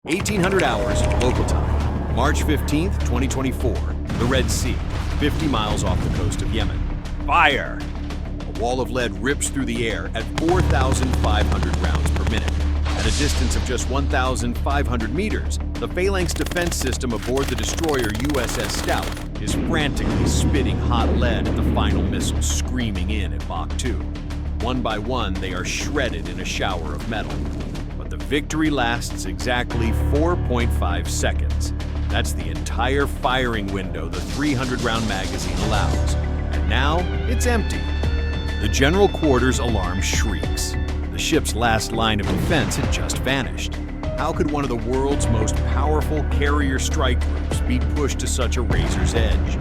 1800 hours local time, March 15th, 2024, the Red Sea, 50 miles off the coast of Yemen. Fire! A wall of lead rips through the air at 4,500 rounds per minute. At a distance of just 1,500 meters, the phalanx defense system aboard the destroyer USS Stout is frantically spitting hot lead at the final missiles screaming in at Mach 2. One by one, they are shredded in a shower of metal. But the victory lasts exactly 4.5 seconds. That's the entire firing window the 300-round magazine allows. And now, it's empty. The general quarters alarm shrieks. The ship's last line of defense had just vanished. How could one of the world's most powerful carrier strike groups be pushed to such a razor's edge?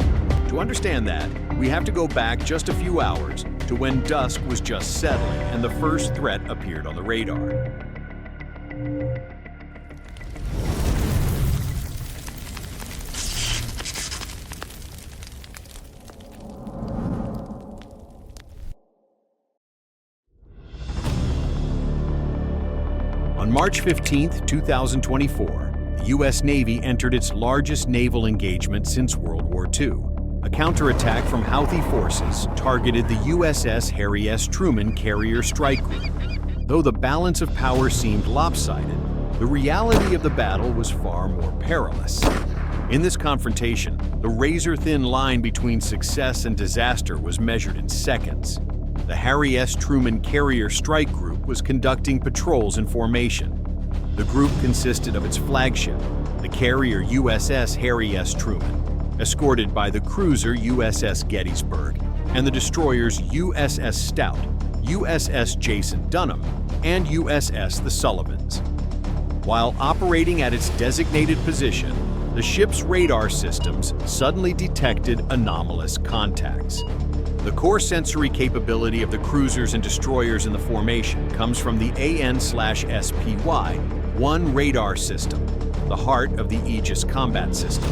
To understand that, we have to go back just a few hours to when dusk was just settling and the first threat appeared on the radar. On March 15, 2024, the U.S. Navy entered its largest naval engagement since World War II. A counterattack from Houthi forces targeted the USS Harry S. Truman Carrier Strike Group. Though the balance of power seemed lopsided, the reality of the battle was far more perilous. In this confrontation, the razor-thin line between success and disaster was measured in seconds. The Harry S. Truman Carrier Strike Group was conducting patrols in formation. The group consisted of its flagship, the carrier USS Harry S. Truman, escorted by the cruiser USS Gettysburg and the destroyers USS Stout, USS Jason Dunham, and USS the Sullivans. While operating at its designated position, the ship's radar systems suddenly detected anomalous contacts. The core sensory capability of the cruisers and destroyers in the formation comes from the AN/SPY-1 radar system, the heart of the Aegis combat system.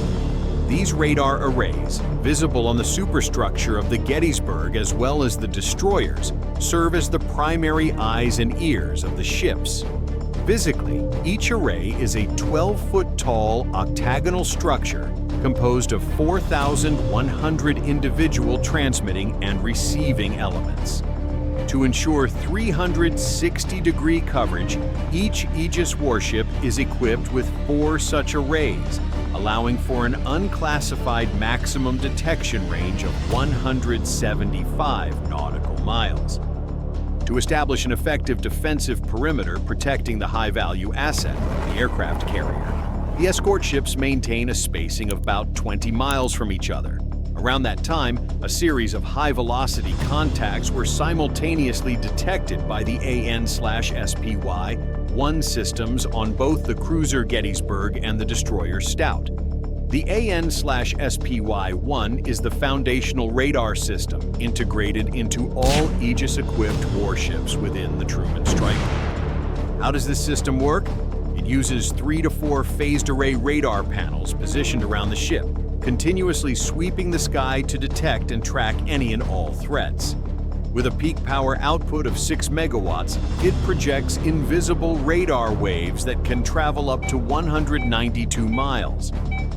These radar arrays, visible on the superstructure of the Gettysburg as well as the destroyers, serve as the primary eyes and ears of the ships. Physically, each array is a 12-foot-tall octagonal structure composed of 4,100 individual transmitting and receiving elements. To ensure 360-degree coverage, each Aegis warship is equipped with 4 such arrays, allowing for an unclassified maximum detection range of 175 nautical miles. To establish an effective defensive perimeter protecting the high-value asset, the aircraft carrier, the escort ships maintain a spacing of about 20 miles from each other. Around that time, a series of high-velocity contacts were simultaneously detected by the AN/SPY-1 systems on both the cruiser Gettysburg and the destroyer Stout. The AN/SPY-1 is the foundational radar system integrated into all Aegis-equipped warships within the Truman Strike Group. How does this system work? It uses 3 to 4 phased array radar panels positioned around the ship, continuously sweeping the sky to detect and track any and all threats. With a peak power output of 6 megawatts, it projects invisible radar waves that can travel up to 192 miles.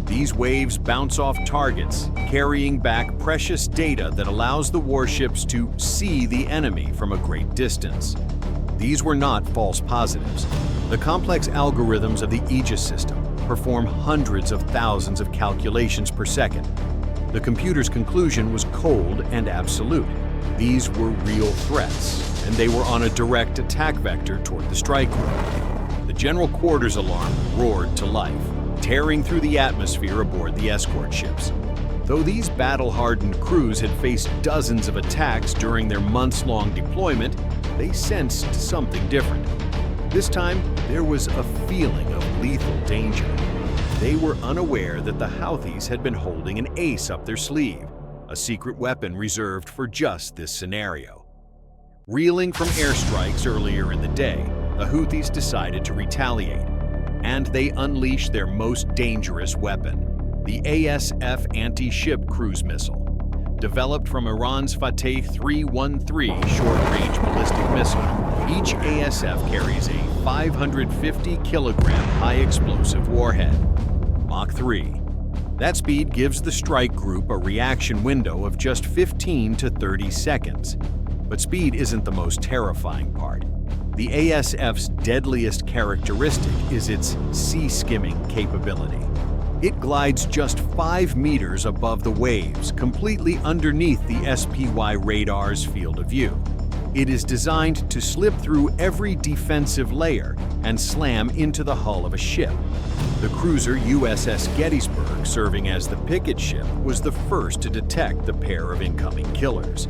These waves bounce off targets, carrying back precious data that allows the warships to see the enemy from a great distance. These were not false positives. The complex algorithms of the Aegis system perform hundreds of thousands of calculations per second. The computer's conclusion was cold and absolute. These were real threats, and they were on a direct attack vector toward the strike group. The general quarters alarm roared to life, tearing through the atmosphere aboard the escort ships. Though these battle-hardened crews had faced dozens of attacks during their months-long deployment, they sensed something different. This time, there was a feeling of lethal danger. They were unaware that the Houthis had been holding an ace up their sleeve, a secret weapon reserved for just this scenario. Reeling from airstrikes earlier in the day, the Houthis decided to retaliate, and they unleashed their most dangerous weapon, the ASF anti-ship cruise missile. Developed from Iran's Fateh 313 short-range ballistic missile, each ASF carries a 550-kilogram high-explosive warhead. Mach 3. That speed gives the strike group a reaction window of just 15 to 30 seconds. But speed isn't the most terrifying part. The ASF's deadliest characteristic is its sea-skimming capability. It glides just 5 meters above the waves, completely underneath the SPY radar's field of view. It is designed to slip through every defensive layer and slam into the hull of a ship. The cruiser USS Gettysburg, serving as the picket ship, was the first to detect the pair of incoming killers.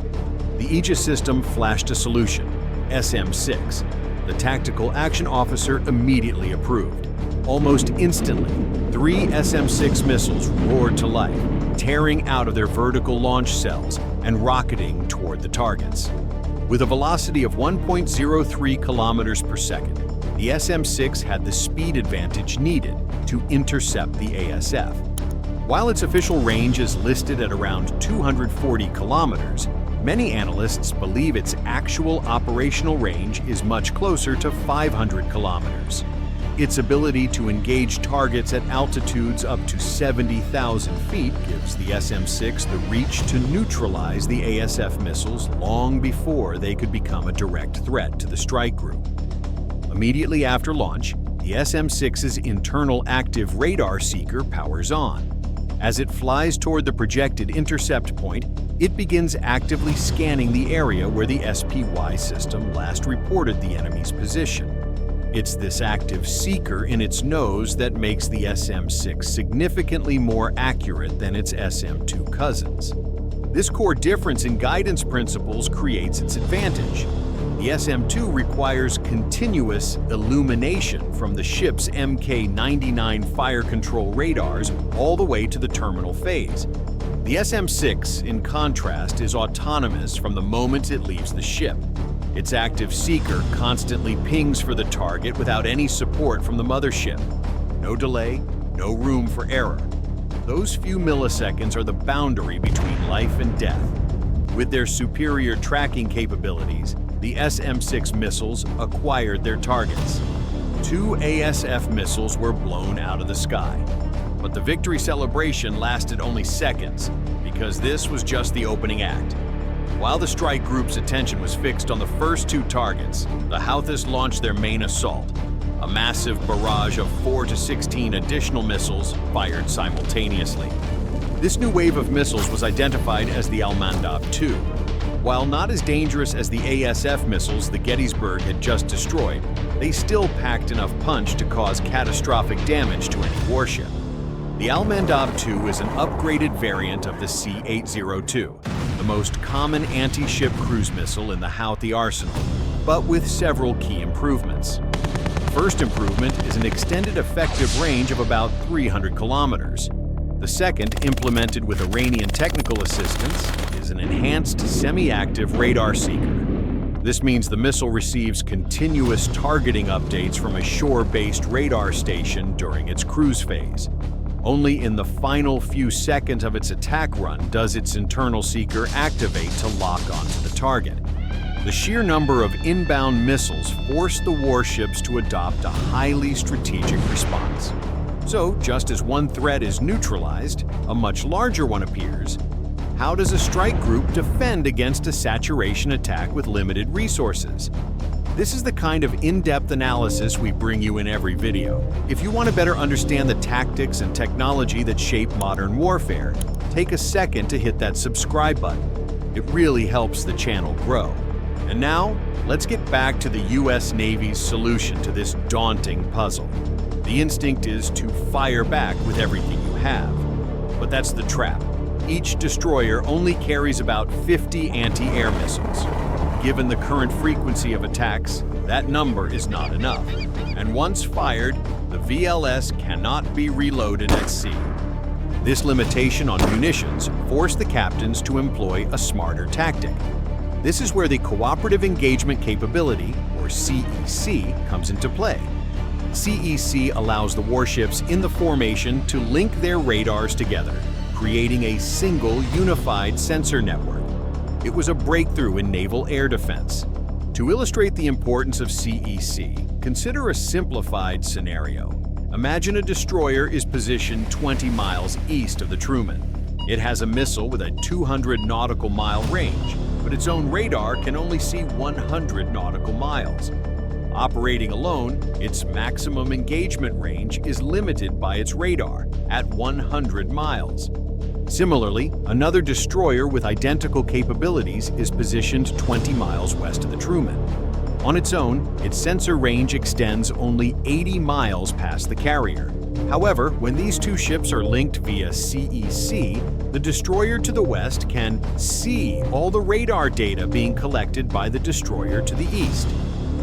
The Aegis system flashed a solution, SM-6. The tactical action officer immediately approved. Almost instantly, 3 SM-6 missiles roared to life, tearing out of their vertical launch cells and rocketing toward the targets. With a velocity of 1.03 kilometers per second, the SM-6 had the speed advantage needed to intercept the ASF. While its official range is listed at around 240 kilometers, many analysts believe its actual operational range is much closer to 500 kilometers. Its ability to engage targets at altitudes up to 70,000 feet gives the SM-6 the reach to neutralize the ASF missiles long before they could become a direct threat to the strike group. Immediately after launch, the SM-6's internal active radar seeker powers on. As it flies toward the projected intercept point, it begins actively scanning the area where the SPY system last reported the enemy's position. It's this active seeker in its nose that makes the SM-6 significantly more accurate than its SM-2 cousins. This core difference in guidance principles creates its advantage. The SM-2 requires continuous illumination from the ship's Mk-99 fire control radars all the way to the terminal phase. The SM-6, in contrast, is autonomous from the moment it leaves the ship. Its active seeker constantly pings for the target without any support from the mothership. No delay, no room for error. Those few milliseconds are the boundary between life and death. With their superior tracking capabilities, the SM-6 missiles acquired their targets. 2 ASF missiles were blown out of the sky. But the victory celebration lasted only seconds, because this was just the opening act. While the strike group's attention was fixed on the first 2 targets, the Houthis launched their main assault, a massive barrage of 4 to 16 additional missiles fired simultaneously. This new wave of missiles was identified as the Al-Mandab II. While not as dangerous as the ASF missiles the Gettysburg had just destroyed, they still packed enough punch to cause catastrophic damage to any warship. The Al-Mandab II is an upgraded variant of the C-802, the most common anti-ship cruise missile in the Houthi arsenal, but with several key improvements. The first improvement is an extended effective range of about 300 kilometers. The second, implemented with Iranian technical assistance, is an enhanced semi-active radar seeker. This means the missile receives continuous targeting updates from a shore-based radar station during its cruise phase. Only in the final few seconds of its attack run does its internal seeker activate to lock onto the target. The sheer number of inbound missiles forced the warships to adopt a highly strategic response. So, just as one threat is neutralized, a much larger one appears. How does a strike group defend against a saturation attack with limited resources? This is the kind of in-depth analysis we bring you in every video. If you want to better understand the tactics and technology that shape modern warfare, take a second to hit that subscribe button. It really helps the channel grow. And now, let's get back to the US Navy's solution to this daunting puzzle. The instinct is to fire back with everything you have. But that's the trap. Each destroyer only carries about 50 anti-air missiles. Given the current frequency of attacks, that number is not enough. And once fired, the VLS cannot be reloaded at sea. This limitation on munitions forced the captains to employ a smarter tactic. This is where the Cooperative Engagement Capability, or CEC, comes into play. CEC allows the warships in the formation to link their radars together, creating a single unified sensor network. It was a breakthrough in naval air defense. To illustrate the importance of CEC, Consider a simplified scenario. Imagine a destroyer is positioned 20 miles east of the Truman. It has a missile with a 200 nautical mile range, but its own radar can only see 100 nautical miles. Operating alone, its maximum engagement range is limited by its radar at 100 miles. Similarly, another destroyer with identical capabilities is positioned 20 miles west of the Truman. On its own, its sensor range extends only 80 miles past the carrier. However, when these two ships are linked via CEC, the destroyer to the west can see all the radar data being collected by the destroyer to the east.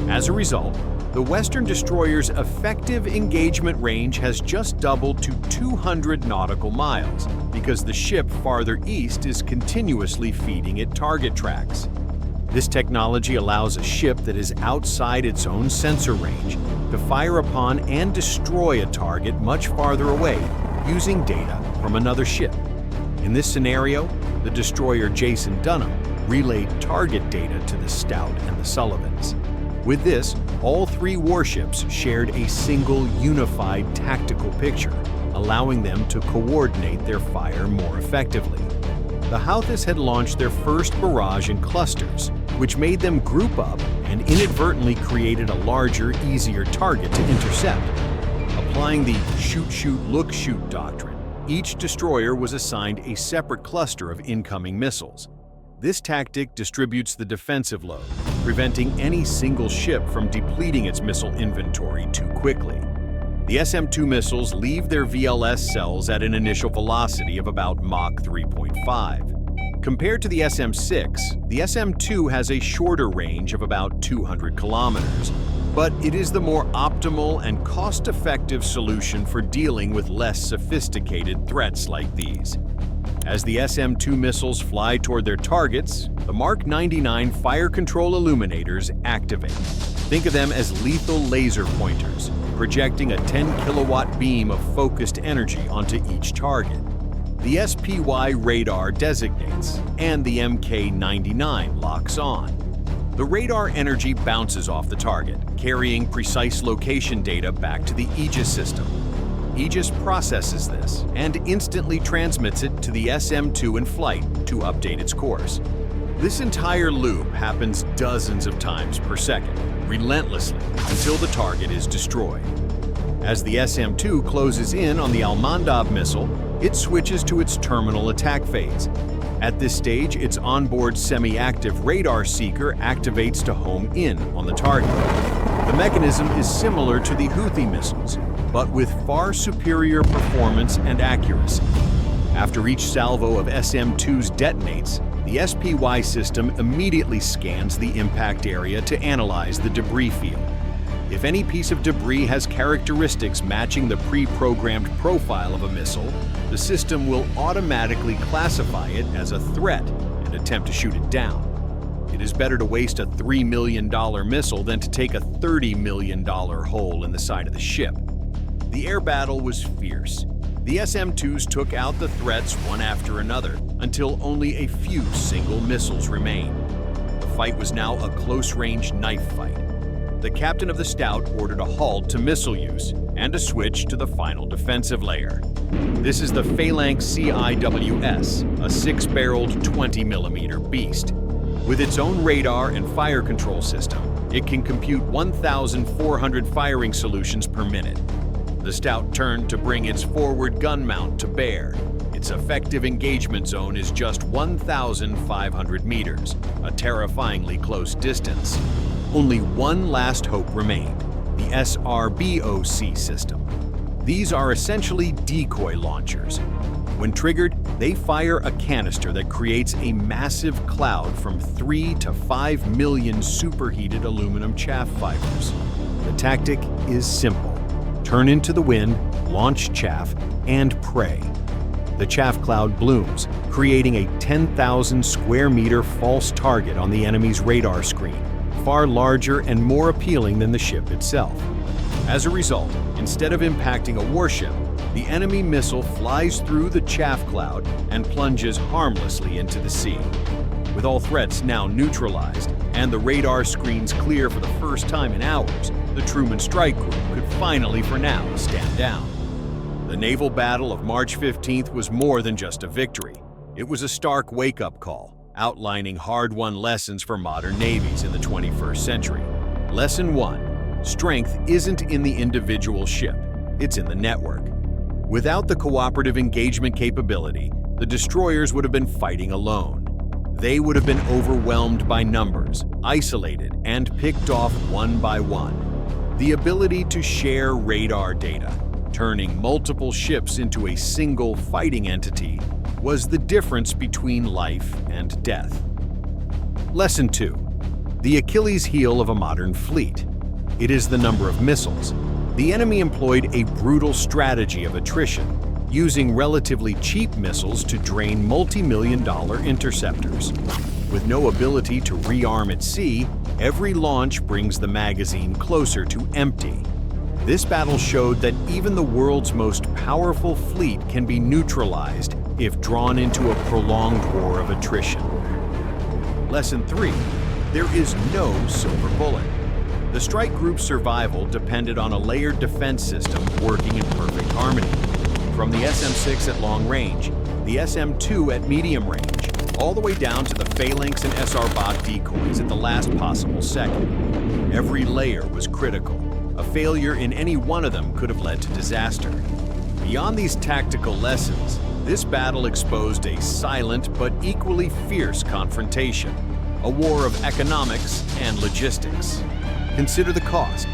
As a result, the Western destroyer's effective engagement range has just doubled to 200 nautical miles because the ship farther east is continuously feeding it target tracks. This technology allows a ship that is outside its own sensor range to fire upon and destroy a target much farther away using data from another ship. In this scenario, the destroyer Jason Dunham relayed target data to the Stout and the Sullivans. With this, all three warships shared a single unified tactical picture, allowing them to coordinate their fire more effectively. The Houthis had launched their first barrage in clusters, which made them group up and inadvertently created a larger, easier target to intercept. Applying the shoot-shoot-look-shoot doctrine, each destroyer was assigned a separate cluster of incoming missiles. This tactic distributes the defensive load, preventing any single ship from depleting its missile inventory too quickly. The SM-2 missiles leave their VLS cells at an initial velocity of about Mach 3.5. Compared to the SM-6, the SM-2 has a shorter range of about 200 kilometers, but it is the more optimal and cost-effective solution for dealing with less sophisticated threats like these. As the SM-2 missiles fly toward their targets, the Mark 99 fire control illuminators activate. Think of them as lethal laser pointers, projecting a 10-kilowatt beam of focused energy onto each target. The SPY radar designates, and the MK-99 locks on. The radar energy bounces off the target, carrying precise location data back to the Aegis system. Aegis processes this and instantly transmits it to the SM-2 in flight to update its course. This entire loop happens dozens of times per second, relentlessly, until the target is destroyed. As the SM-2 closes in on the Al-Mandab missile, it switches to its terminal attack phase. At this stage, its onboard semi-active radar seeker activates to home in on the target. The mechanism is similar to the Houthi missiles, but with far superior performance and accuracy. After each salvo of SM-2s detonates, the SPY system immediately scans the impact area to analyze the debris field. If any piece of debris has characteristics matching the pre-programmed profile of a missile, the system will automatically classify it as a threat and attempt to shoot it down. It is better to waste a $3 million missile than to take a $30 million hole in the side of the ship. The air battle was fierce. The SM-2s took out the threats one after another until only a few single missiles remained. The fight was now a close-range knife fight. The captain of the Stout ordered a halt to missile use and a switch to the final defensive layer. This is the Phalanx CIWS, a 6-barreled 20mm beast. With its own radar and fire control system, it can compute 1,400 firing solutions per minute. The Stout turned to bring its forward gun mount to bear. Its effective engagement zone is just 1,500 meters, a terrifyingly close distance. Only one last hope remained, the SRBOC system. These are essentially decoy launchers. When triggered, they fire a canister that creates a massive cloud from 3 to 5 million superheated aluminum chaff fibers. The tactic is simple. Turn into the wind, launch chaff, and pray. The chaff cloud blooms, creating a 10,000 square meter false target on the enemy's radar screen, far larger and more appealing than the ship itself. As a result, instead of impacting a warship, the enemy missile flies through the chaff cloud and plunges harmlessly into the sea. With all threats now neutralized and the radar screens clear for the first time in hours, the Truman Strike Group could finally, for now, stand down. The naval battle of March 15th was more than just a victory. It was a stark wake-up call, outlining hard-won lessons for modern navies in the 21st century. Lesson 1. Strength isn't in the individual ship, it's in the network. Without the cooperative engagement capability, the destroyers would have been fighting alone. They would have been overwhelmed by numbers, isolated, and picked off one by one. The ability to share radar data, turning multiple ships into a single fighting entity, was the difference between life and death. Lesson 2. The Achilles heel of a modern fleet. It is the number of missiles. The enemy employed a brutal strategy of attrition, using relatively cheap missiles to drain multi-million-dollar interceptors. With no ability to rearm at sea, every launch brings the magazine closer to empty. This battle showed that even the world's most powerful fleet can be neutralized if drawn into a prolonged war of attrition. Lesson 3. There is no silver bullet. The strike group's survival depended on a layered defense system working in perfect harmony. From the SM-6 at long range, the SM-2 at medium range, all the way down to the phalanx and SR-bot decoys at the last possible second. Every layer was critical. A failure in any one of them could have led to disaster. Beyond these tactical lessons, this battle exposed a silent but equally fierce confrontation, a war of economics and logistics. Consider the cost.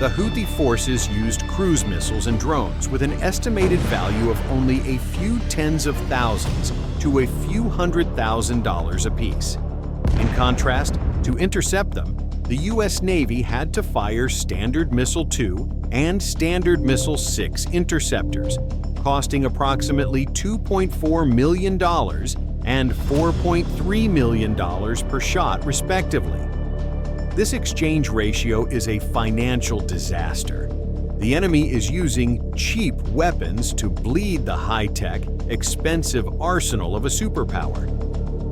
The Houthi forces used cruise missiles and drones with an estimated value of only a few tens of thousands to a few $100,000 apiece. In contrast, to intercept them, the U.S. Navy had to fire Standard Missile 2 and Standard Missile 6 interceptors, costing approximately $2.4 million and $4.3 million per shot, respectively. This exchange ratio is a financial disaster. The enemy is using cheap weapons to bleed the high-tech, expensive arsenal of a superpower.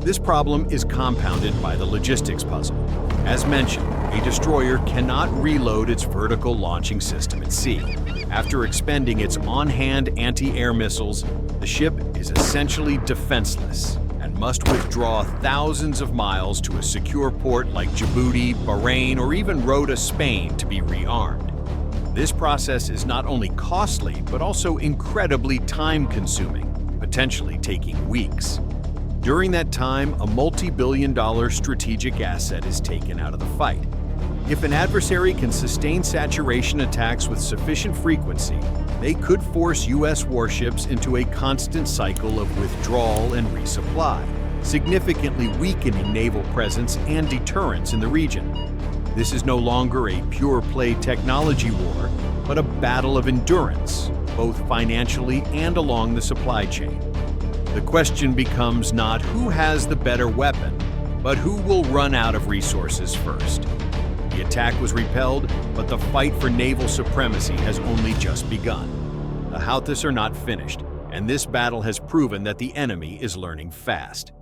This problem is compounded by the logistics puzzle. As mentioned, a destroyer cannot reload its vertical launching system at sea. After expending its on-hand anti-air missiles, the ship is essentially defenseless and must withdraw thousands of miles to a secure port like Djibouti, Bahrain, or even Rota, Spain to be rearmed. This process is not only costly, but also incredibly time-consuming, potentially taking weeks. During that time, a multi-billion-dollar strategic asset is taken out of the fight. If an adversary can sustain saturation attacks with sufficient frequency, they could force U.S. warships into a constant cycle of withdrawal and resupply, significantly weakening naval presence and deterrence in the region. This is no longer a pure-play technology war, but a battle of endurance, both financially and along the supply chain. The question becomes not who has the better weapon, but who will run out of resources first. The attack was repelled, but the fight for naval supremacy has only just begun. The Houthis are not finished, and this battle has proven that the enemy is learning fast.